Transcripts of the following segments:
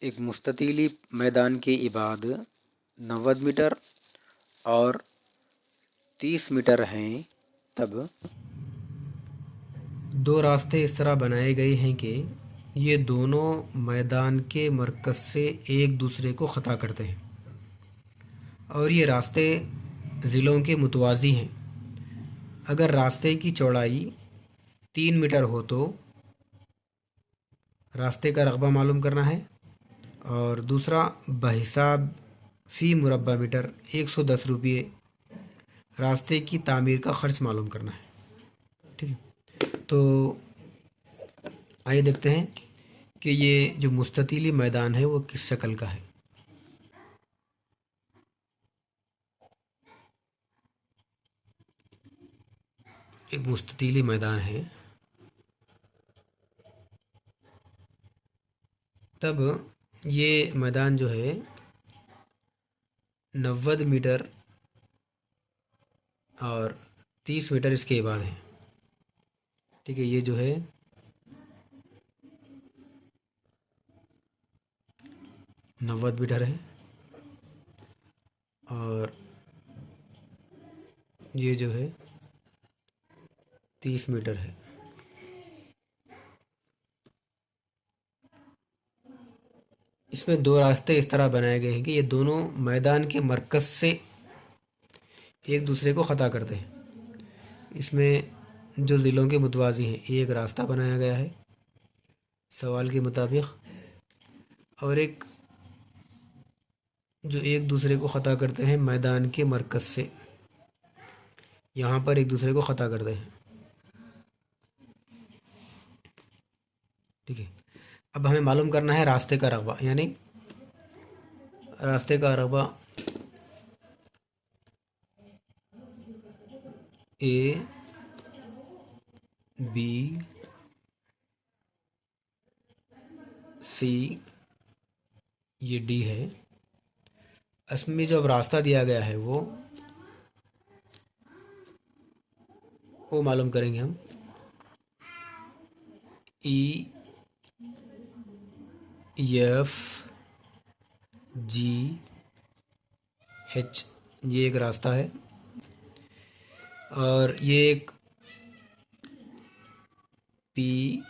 एक मुस्ततीली मैदान के इबाद 90 मीटर और 30 मीटर हैं, तब दो रास्ते इस तरह बनाए गए हैं कि ये दोनों मैदान के मरकज़ से एक दूसरे को ख़ता करते हैं और ये रास्ते ज़िलों के मुतवाज़ी हैं। अगर रास्ते की चौड़ाई 3 मीटर हो तो रास्ते का रकबा मालूम करना है, और दूसरा बहिसाब फ़ी मुरब्बा मीटर 110 रुपये रास्ते की तामीर का ख़र्च मालूम करना है। ठीक है, तो आइए देखते हैं कि ये जो मुस्ततीली मैदान है वो किस शक्ल का है। एक मुस्ततीली मैदान है, तब ये मैदान जो है 90 मीटर और 30 मीटर इसके बाद है। ठीक है, ये जो है 90 मीटर है और ये जो है 30 मीटर है। इसमें दो रास्ते इस तरह बनाए गए हैं कि ये दोनों मैदान के मरकज़ से एक दूसरे को ख़ता करते हैं। इसमें जो ज़िलों के मुतवाज़ी हैं एक रास्ता बनाया गया है सवाल के मुताबिक, और एक जो एक दूसरे को ख़ता करते हैं मैदान के मरकज़ से, यहाँ पर एक दूसरे को ख़ता करते हैं। ठीक है, अब हमें मालूम करना है रास्ते का रकबा, यानी रास्ते का रकबा ए बी सी ये डी है। इसमें जो अब रास्ता दिया गया है वो मालूम करेंगे हम। ई एफ जी एच ये एक रास्ता है, और ये एक P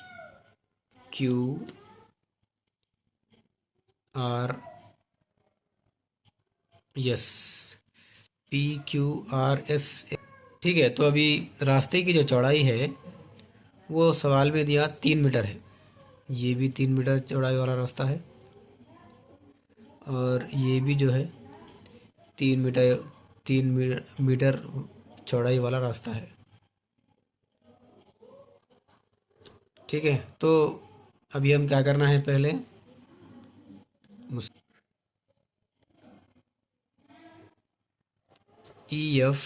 Q R S P Q R S. ठीक है, तो अभी रास्ते की जो चौड़ाई है वो सवाल में दिया 3 मीटर है। ये भी 3 मीटर चौड़ाई वाला रास्ता है, और ये भी जो है 3 मीटर 3 मीटर चौड़ाई वाला रास्ता है। ठीक है, तो अभी हम क्या करना है, पहले ई एफ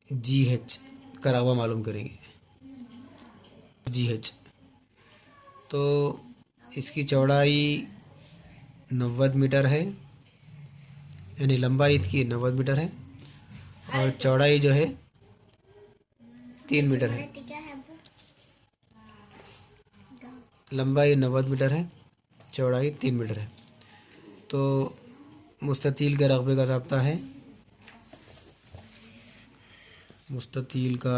जी एच का रकबा मालूम करेंगे। जी एच तो इसकी चौड़ाई 90 मीटर है, यानी लंबाई इसकी 90 मीटर है और चौड़ाई जो है 3 मीटर है। लंबाई 90 मीटर है, चौड़ाई 3 मीटर है। तो मुस्ततील के रकबे का ज़ाब्ता है, मुस्ततील का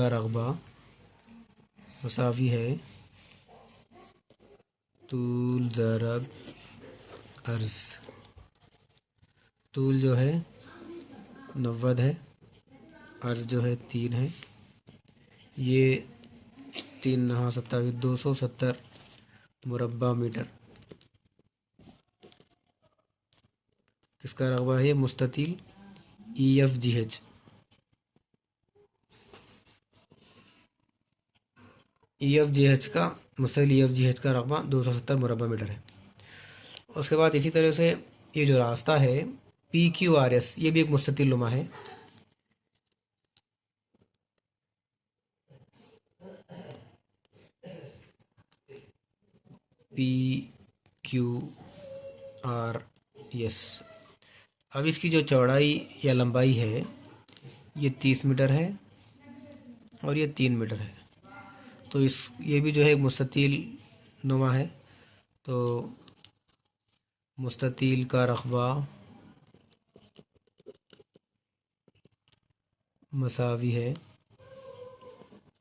रकबा मुसावी है तूल ज़रब अर्ज़। तूल जो है 90 है, अर्ज़ जो है 3 है। ये 3×27 270 मुरब्बा मीटर किसका रकबा है, मुस्ततील E F G H. E F G H का मुस्ततील ई एफ जी एच का रकबा 270 मुरब्बा मीटर है। उसके बाद इसी तरह से ये जो रास्ता है पी क्यू आर एस, ये भी एक मुस्ततील नुमा है। पी क्यू आर एस, अब इसकी जो चौड़ाई या लंबाई है ये 30 मीटर है और ये 3 मीटर है। तो ये भी जो है एक मुस्ततील नुमा है। तो मुस्ततील का रकबा मसावी है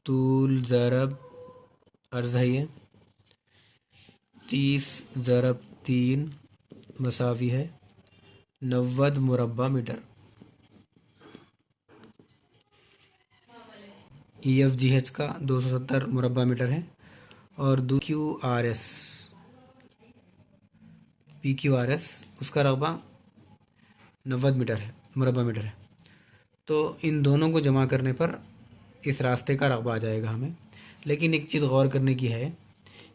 तूल ज़रब अर्ज़ है ये 30 ज़रब 3 मसावी है 90 मुरब्बा मीटर। EFGH का 270 मुरब्बा मीटर है और QRS PQRS उसका रकबा 90 मीटर है मुरब्बा मीटर है। तो इन दोनों को जमा करने पर इस रास्ते का रकबा आ जाएगा हमें। लेकिन एक चीज़ गौर करने की है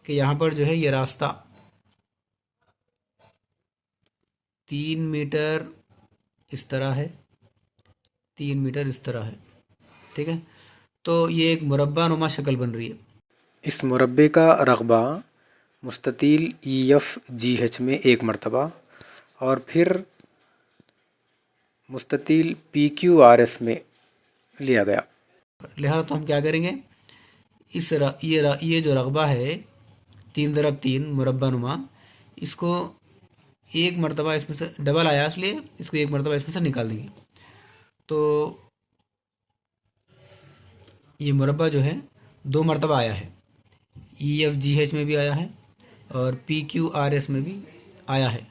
कि यहाँ पर जो है ये रास्ता 3 मीटर इस तरह है, 3 मीटर इस तरह है, ठीक है। तो ये एक मुरब्बा नुमा शक्ल बन रही है। इस मुरब्बे का रकबा मुस्ततील EFGH में 1 मरतबा और फिर मुस्ततील PQRS में लिया गया। लिहाजा तो हम क्या करेंगे, ये जो रकबा है 3 ज़रब 3 मुरब्बा नुमा, इसको एक मरतबा इसमें से डबल आया इसलिए इसको एक मरतबा इसमें से निकाल देंगे। तो ये मुरब्बा जो है 2 मरतबा आया है, EFGH में भी आया है और PQRS में भी आया है।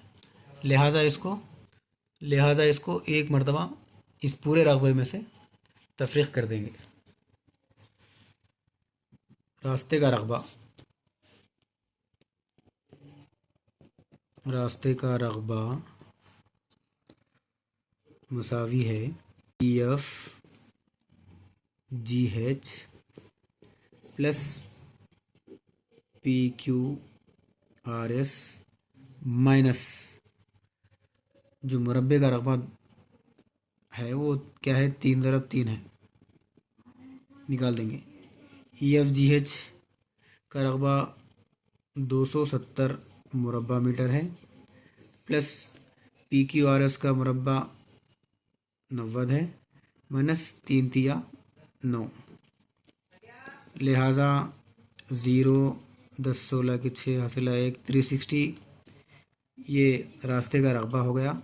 लिहाजा इसको एक मरतबा इस पूरे रकबे में से तफरीक कर देंगे। रास्ते का रकबा मसावी है EFGH प्लस PQRS माइनस जो मुरब्बे का रकबा है वो क्या है 3 ज़रब 3 है, निकाल देंगे। EFGH का रकबा 270 मुरब्बा मीटर है प्लस PQRS का मुरब्बा 90 है माइनस 3 तिया 9। लिहाजा 0 10 16 के 6 हासिल 1 360 ये रास्ते का रकबा हो गया।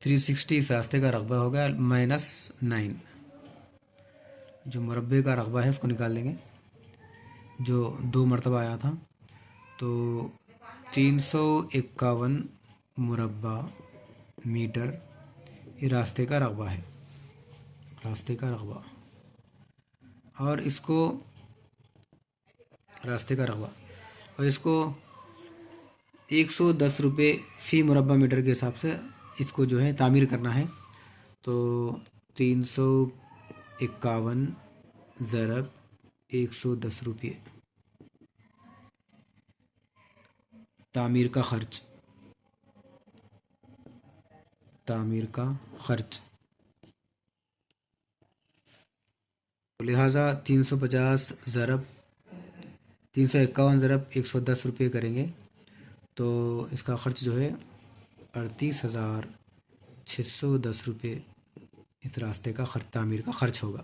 इस रास्ते का रकबा हो गया माइनस 9। जो मुरब्बे का रकबा है उसको निकाल देंगे जो 2 मरतबा आया था। तो 351 मुरब्बा मीटर ये रास्ते का रकबा है, और इसको रास्ते का रकबा और इसको 110 रुपये फ़ी मुरब्बा मीटर के हिसाब से इसको जो है तामीर करना है। तो 351 ज़रब 110 रुपये तामीर का खर्च। लिहाजा 351 ज़रब 110 रुपये करेंगे तो इसका ख़र्च जो है 38,610 रुपये इस रास्ते का तामीर का ख़र्च होगा।